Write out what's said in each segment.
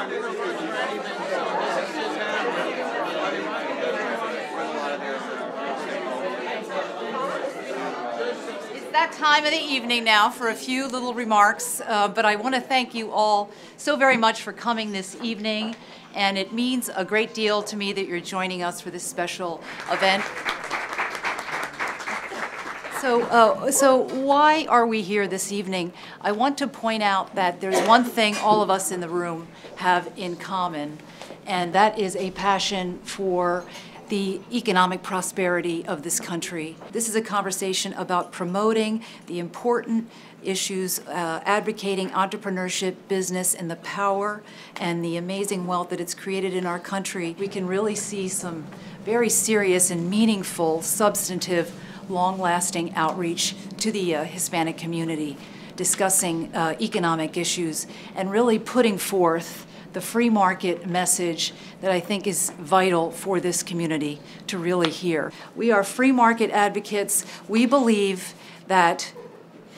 That time of the evening now for a few little remarks, but I want to thank you all so very much for coming this evening, and it means a great deal to me that you're joining us for this special event. So why are we here this evening? I want to point out that there's one thing all of us in the room have in common, and that is a passion for the economic prosperity of this country. This is a conversation about promoting the important issues, advocating entrepreneurship, business, and the power and the amazing wealth that it's created in our country. We can really see some very serious and meaningful, substantive, long-lasting outreach to the Hispanic community, discussing economic issues and really putting forth the free market message that I think is vital for this community to really hear. We are free market advocates. We believe that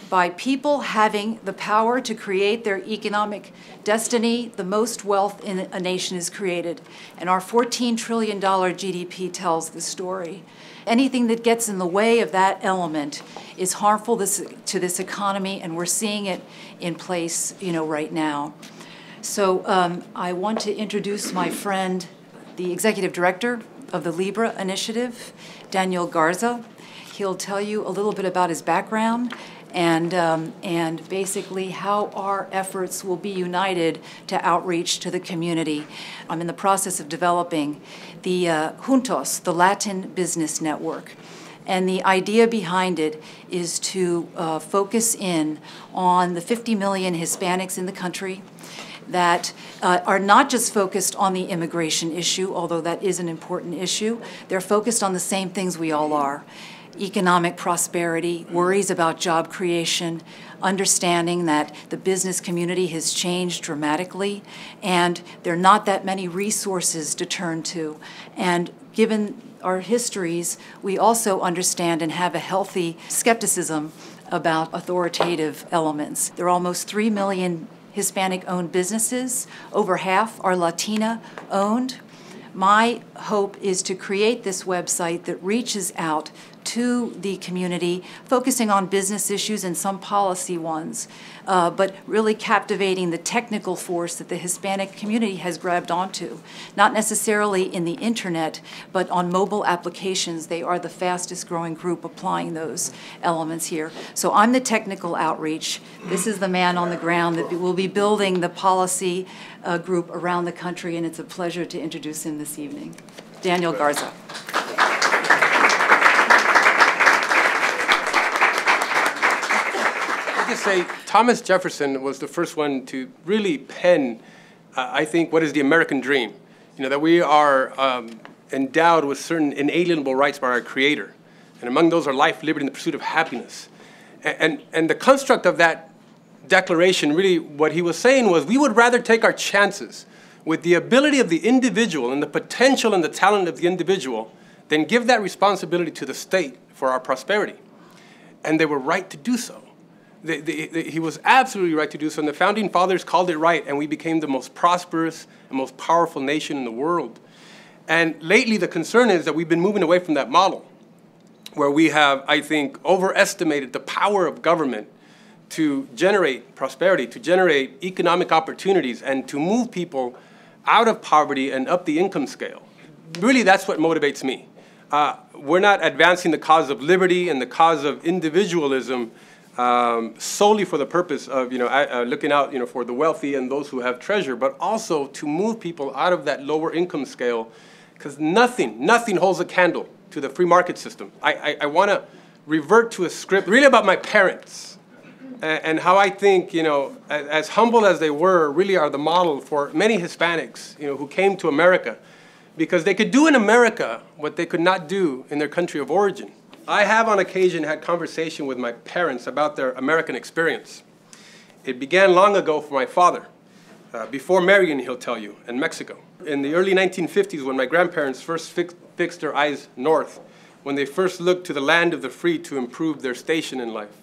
by people having the power to create their economic destiny, the most wealth in a nation is created. And our $14 trillion GDP tells the story. Anything that gets in the way of that element is harmful to this economy, and we're seeing it in place, right now. So I want to introduce my friend, the executive director of the LIBRE initiative, Daniel Garza. He'll tell you a little bit about his background and basically how our efforts will be united to outreach to the community. I'm in the process of developing the Juntos, the Latin Business Network. And the idea behind it is to focus in on the 50 million Hispanics in the country that are not just focused on the immigration issue, although that is an important issue. They're focused on the same things we all are: economic prosperity, worries about job creation, understanding that the business community has changed dramatically, and there are not that many resources to turn to. And given our histories, we also understand and have a healthy skepticism about authoritative elements. There are almost 3 million Hispanic-owned businesses. Over half are Latina-owned. My hope is to create this website that reaches out to the community, focusing on business issues and some policy ones, but really captivating the technical force that the Hispanic community has grabbed onto, not necessarily in the internet, but on mobile applications. They are the fastest growing group applying those elements here. So I'm the technical outreach. This is the man on the ground that will be building the policy group around the country, and it's a pleasure to introduce him this evening. Daniel Garza. Say Thomas Jefferson was the first one to really pen, I think, what is the American dream. That we are endowed with certain inalienable rights by our Creator. And among those are life, liberty, and the pursuit of happiness. And the construct of that declaration, really what he was saying was, we would rather take our chances with the ability of the individual and the potential and the talent of the individual than give that responsibility to the state for our prosperity. And they were right to do so. He was absolutely right to do so, and the Founding Fathers called it right, and we became the most prosperous and most powerful nation in the world. And lately, the concern is that we've been moving away from that model, where we have, I think, overestimated the power of government to generate prosperity, to generate economic opportunities, and to move people out of poverty and up the income scale. Really, that's what motivates me. We're not advancing the cause of liberty and the cause of individualism solely for the purpose of looking out for the wealthy and those who have treasure, but also to move people out of that lower income scale, because nothing holds a candle to the free market system. I want to revert to a script really about my parents and how I think as humble as they were, really are the model for many Hispanics who came to America, because they could do in America what they could not do in their country of origin. I have on occasion had conversation with my parents about their American experience. It began long ago for my father, before marrying, he'll tell you, in Mexico. In the early 1950s, when my grandparents first fixed their eyes north, when they first looked to the land of the free to improve their station in life,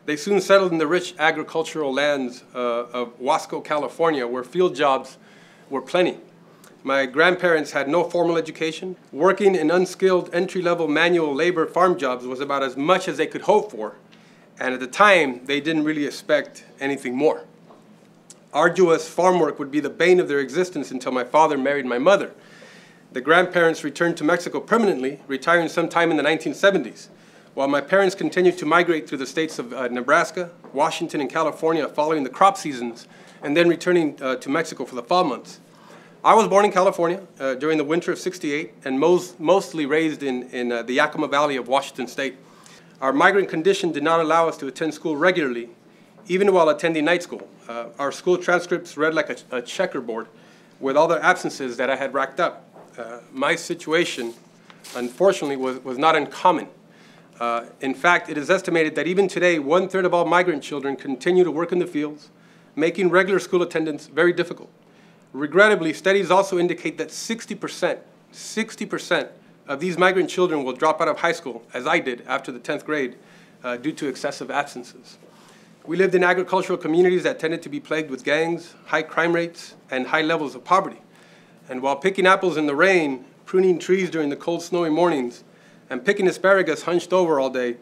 they soon settled in the rich agricultural lands of Wasco, California, where field jobs were plenty. My grandparents had no formal education. Working in unskilled entry-level manual labor farm jobs was about as much as they could hope for. And at the time, they didn't really expect anything more. Arduous farm work would be the bane of their existence until my father married my mother. The grandparents returned to Mexico permanently, retiring sometime in the 1970s, while my parents continued to migrate through the states of Nebraska, Washington, and California following the crop seasons, and then returning to Mexico for the fall months. I was born in California during the winter of '68 and mostly raised in the Yakima Valley of Washington State. Our migrant condition did not allow us to attend school regularly, even while attending night school. Our school transcripts read like a checkerboard with all the absences that I had racked up. My situation, unfortunately, was not uncommon. In fact, it is estimated that even today, 1/3 of all migrant children continue to work in the fields, making regular school attendance very difficult. Regrettably, studies also indicate that 60% of these migrant children will drop out of high school, as I did after the 10th grade, due to excessive absences. We lived in agricultural communities that tended to be plagued with gangs, high crime rates, and high levels of poverty. And while picking apples in the rain, pruning trees during the cold, snowy mornings, and picking asparagus hunched over all day,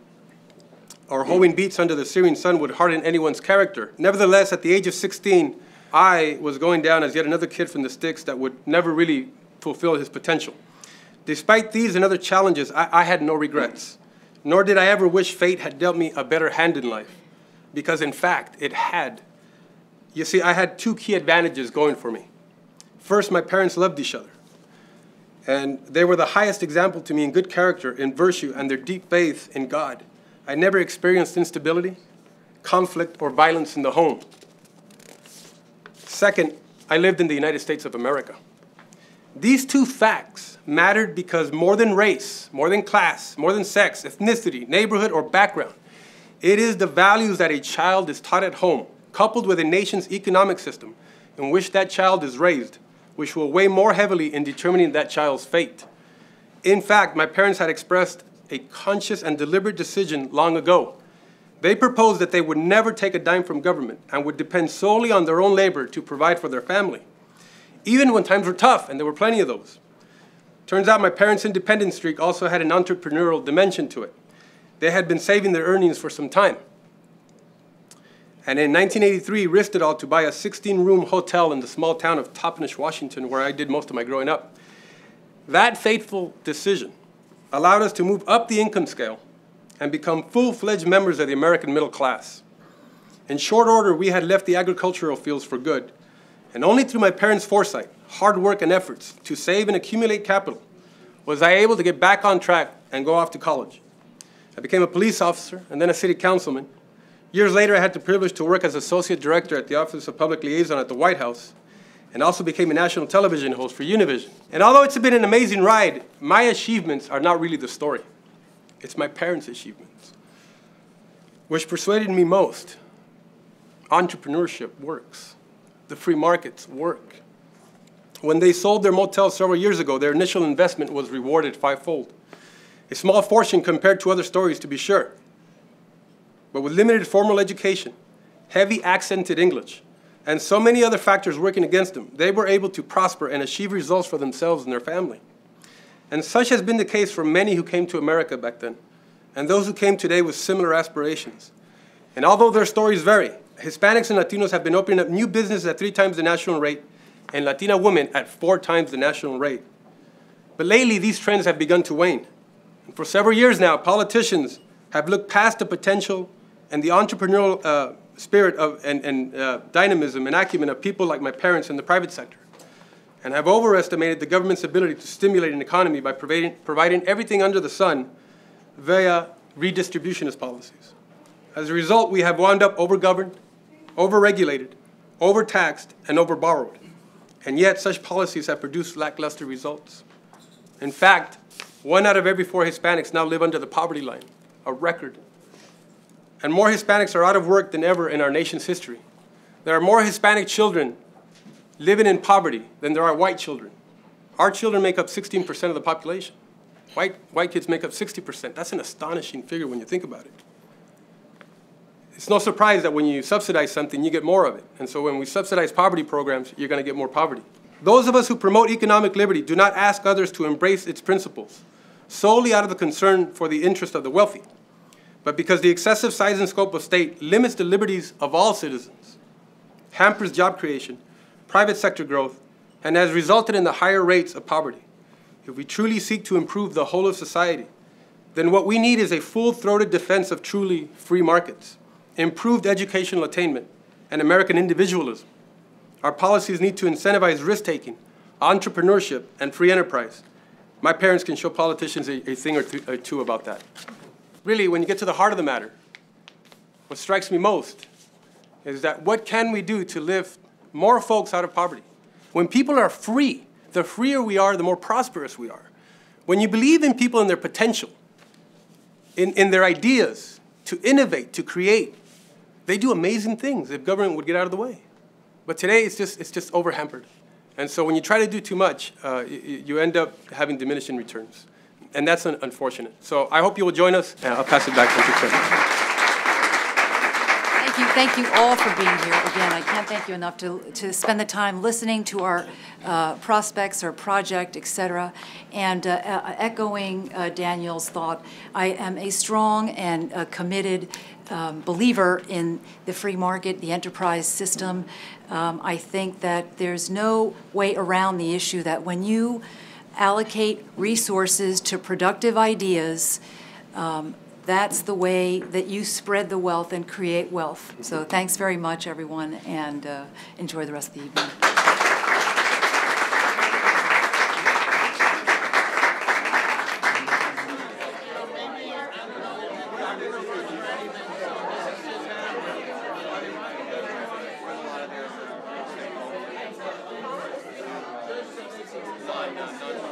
or hoeing beets under the searing sun would harden anyone's character. Nevertheless, at the age of 16, I was going down as yet another kid from the sticks that would never really fulfill his potential. Despite these and other challenges, I had no regrets, nor did I ever wish fate had dealt me a better hand in life, because in fact, it had. You see, I had two key advantages going for me. First, my parents loved each other, and they were the highest example to me in good character, in virtue, and their deep faith in God. I never experienced instability, conflict, or violence in the home. Second, I lived in the United States of America. These two facts mattered because more than race, more than class, more than sex, ethnicity, neighborhood, or background, it is the values that a child is taught at home, coupled with a nation's economic system in which that child is raised, which will weigh more heavily in determining that child's fate. In fact, my parents had expressed a conscious and deliberate decision long ago. They proposed that they would never take a dime from government and would depend solely on their own labor to provide for their family, even when times were tough, and there were plenty of those. Turns out my parents' independence streak also had an entrepreneurial dimension to it. They had been saving their earnings for some time. And in 1983, risked it all to buy a 16-room hotel in the small town of Toppenish, Washington, where I did most of my growing up. That fateful decision allowed us to move up the income scale and become full-fledged members of the American middle class. In short order, we had left the agricultural fields for good, and only through my parents' foresight, hard work, and efforts to save and accumulate capital was I able to get back on track and go off to college. I became a police officer and then a city councilman. Years later, I had the privilege to work as associate director at the Office of Public Liaison at the White House, and also became a national television host for Univision. And although it's been an amazing ride, my achievements are not really the story. It's my parents' achievements, which persuaded me most. Entrepreneurship works. The free markets work. When they sold their motel several years ago, their initial investment was rewarded fivefold. A small fortune compared to other stories, to be sure. But with limited formal education, heavy accented English, and so many other factors working against them, they were able to prosper and achieve results for themselves and their family. And such has been the case for many who came to America back then, and those who came today with similar aspirations. And although their stories vary, Hispanics and Latinos have been opening up new businesses at 3 times the national rate, and Latina women at 4 times the national rate. But lately, these trends have begun to wane. And for several years now, politicians have looked past the potential and the entrepreneurial spirit of, and dynamism and acumen of people like my parents in the private sector, and have overestimated the government's ability to stimulate an economy by providing everything under the sun via redistributionist policies. As a result, we have wound up overgoverned, overregulated, overtaxed, and overborrowed. And yet, such policies have produced lackluster results. In fact, 1 out of every 4 Hispanics now live under the poverty line, a record. And more Hispanics are out of work than ever in our nation's history. There are more Hispanic children living in poverty than there are white children. Our children make up 16% of the population. White kids make up 60%. That's an astonishing figure when you think about it. It's no surprise that when you subsidize something, you get more of it. And so when we subsidize poverty programs, you're going to get more poverty. Those of us who promote economic liberty do not ask others to embrace its principles solely out of the concern for the interest of the wealthy, but because the excessive size and scope of state limits the liberties of all citizens, hampers job creation, private sector growth, and has resulted in the higher rates of poverty. If we truly seek to improve the whole of society, then what we need is a full-throated defense of truly free markets, improved educational attainment, and American individualism. Our policies need to incentivize risk-taking, entrepreneurship, and free enterprise. My parents can show politicians a thing or two about that. Really, when you get to the heart of the matter, what strikes me most is that what can we do to lift more folks out of poverty? When people are free, the freer we are, the more prosperous we are. When you believe in people and their potential, in their ideas, to innovate, to create, they do amazing things if government would get out of the way. But today, it's just over-hampered. And so when you try to do too much, you end up having diminishing returns. And that's unfortunate. So I hope you will join us, and I'll pass it back to the chairman. Thank you all for being here. Again, I can't thank you enough to spend the time listening to our prospects, our project, et cetera. And echoing Daniel's thought, I am a strong and committed believer in the free market, the enterprise system. I think that there's no way around the issue that when you allocate resources to productive ideas, that's the way that you spread the wealth and create wealth. So thanks very much, everyone, and enjoy the rest of the evening. No.